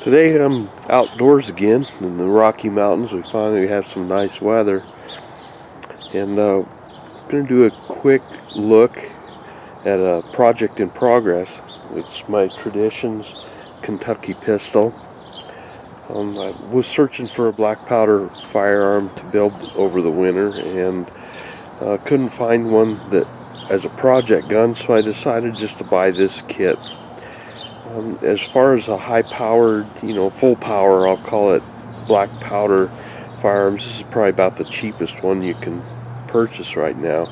Today I'm outdoors again in the Rocky Mountains. We finally have some nice weather, and I'm going to do a quick look at a project in progress. It's my Traditions Kentucky pistol. I was searching for a black powder firearm to build over the winter, and couldn't find one that as a project gun, so I decided just to buy this kit. As far as a high-powered, full power, I'll call it, black powder firearms, this is probably about the cheapest one you can purchase right now.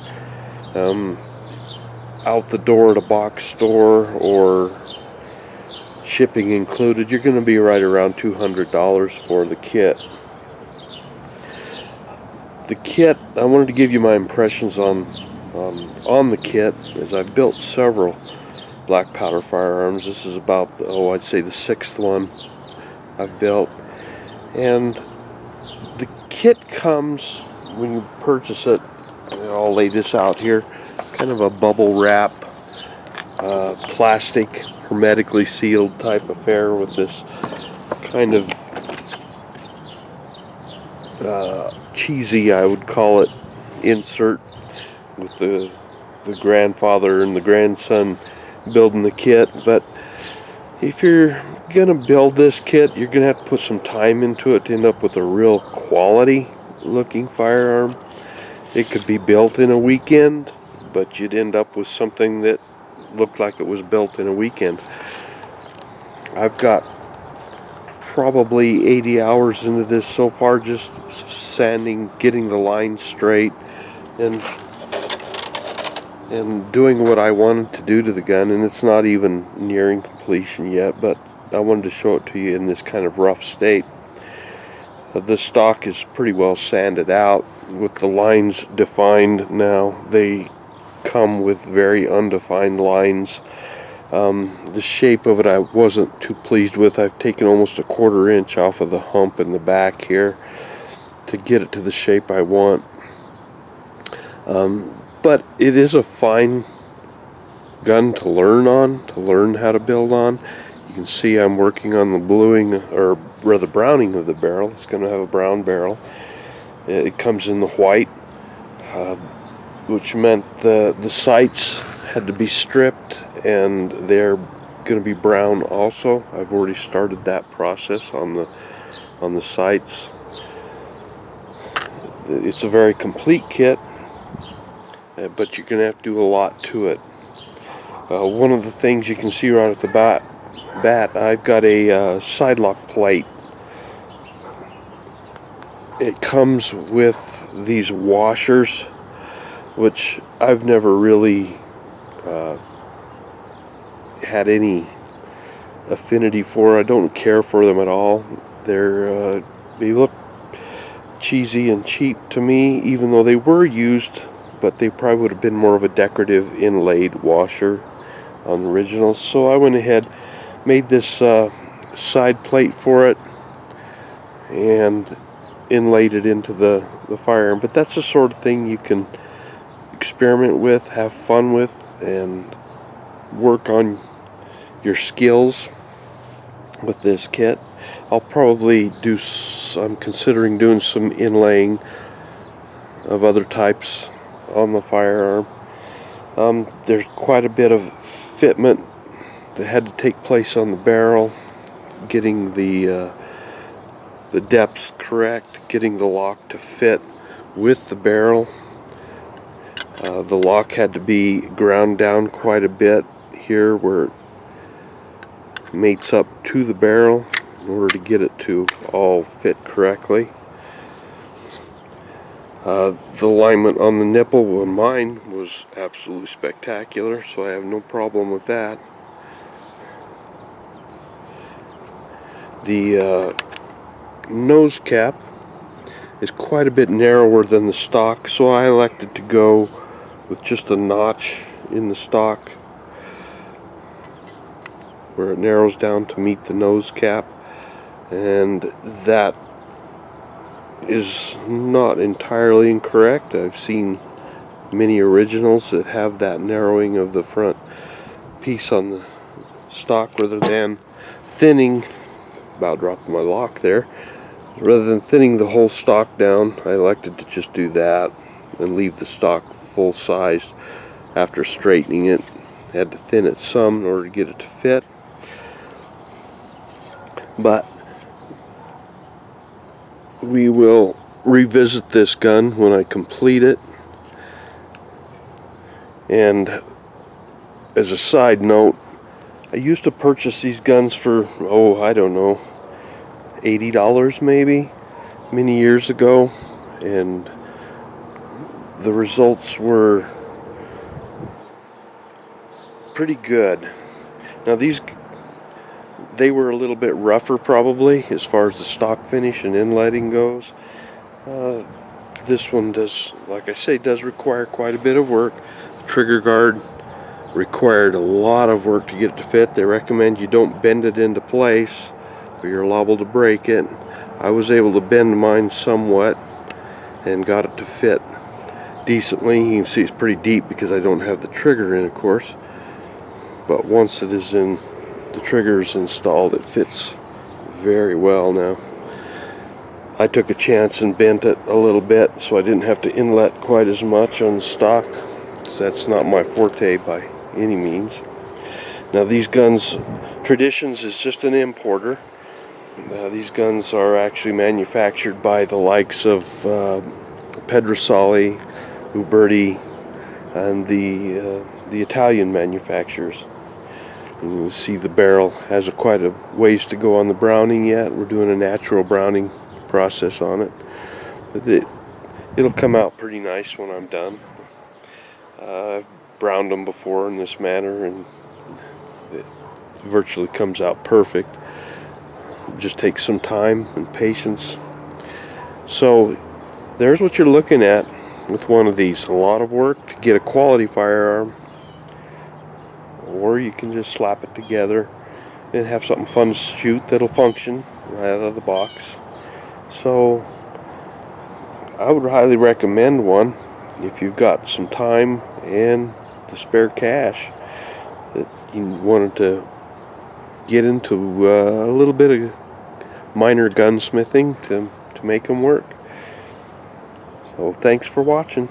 Out the door at a box store or shipping included, you're going to be right around $200 for the kit. The kit, I wanted to give you my impressions on the kit, as I've built several black powder firearms. This is about, I'd say the sixth one I've built. And the kit comes, when you purchase it, I'll lay this out here, kind of a bubble wrap, plastic, hermetically sealed type affair with this kind of cheesy, I would call it, insert with the grandfather and the grandson building the kit. But if you're gonna build this kit, you're gonna have to put some time into it to end up with a real quality looking firearm. It could be built in a weekend, but you'd end up with something that looked like it was built in a weekend. I've got probably 80 hours into this so far, just sanding, getting the lines straight, and doing what I wanted to do to the gun, and it's not even nearing completion yet, but I wanted to show it to you in this kind of rough state. The stock is pretty well sanded out with the lines defined now. They come with very undefined lines. The shape of it I wasn't too pleased with. I've taken almost a 1/4 inch off of the hump in the back here to get it to the shape I want. But it is a fine gun to learn how to build on. You can see I'm working on the bluing, or rather browning of the barrel. It's going to have a brown barrel. It comes in the white, which meant the sights had to be stripped, and they're going to be brown also. I've already started that process on the sights. It's a very complete kit, but you're going to have to do a lot to it. One of the things you can see right at the bat, I've got a side lock plate. It comes with these washers, which I've never really had any affinity for. I don't care for them at all. They look cheesy and cheap to me, even though they were used, but they probably would have been more of a decorative inlaid washer on the originals. So I went ahead, made this side plate for it, and inlaid it into the firearm. But that's the sort of thing you can experiment with, have fun with, and work on your skills with this kit. I'll probably I'm considering doing some inlaying of other types on the firearm. There's quite a bit of fitment that had to take place on the barrel, getting the depth correct, getting the lock to fit with the barrel. The lock had to be ground down quite a bit here where it mates up to the barrel in order to get it to all fit correctly. The alignment on the nipple on mine was absolutely spectacular, so I have no problem with that. The nose cap is quite a bit narrower than the stock, so I elected to go with just a notch in the stock where it narrows down to meet the nose cap, and that is not entirely incorrect. I've seen many originals that have that narrowing of the front piece on the stock rather than thinning about dropped my lock there. Rather than thinning the whole stock down, I elected to just do that and leave the stock full sized. After straightening it, I had to thin it some in order to get it to fit. But we will revisit this gun when I complete it. And as a side note, I used to purchase these guns for, I don't know, $80 maybe, many years ago, and the results were pretty good. Now they were a little bit rougher probably as far as the stock finish and inletting goes. This one does, like I say, does require quite a bit of work. The trigger guard required a lot of work to get it to fit. They recommend you don't bend it into place or you're liable to break it. I was able to bend mine somewhat and got it to fit decently. You can see it's pretty deep because I don't have the trigger in, of course. But once it is in, the trigger is installed, it fits very well now. I took a chance and bent it a little bit so I didn't have to inlet quite as much on the stock. So that's not my forte by any means. Now these guns, Traditions is just an importer. These guns are actually manufactured by the likes of Pedrosali, Uberti, and the Italian manufacturers. You can see the barrel has quite a ways to go on the browning yet. We're doing a natural browning process on it. But it'll come out pretty nice when I'm done. I've browned them before in this manner and it virtually comes out perfect. It just takes some time and patience. So there's what you're looking at with one of these. A lot of work to get a quality firearm, or you can just slap it together and have something fun to shoot that'll function right out of the box. So I would highly recommend one if you've got some time and the spare cash that you wanted to get into a little bit of minor gunsmithing to make them work. So thanks for watching.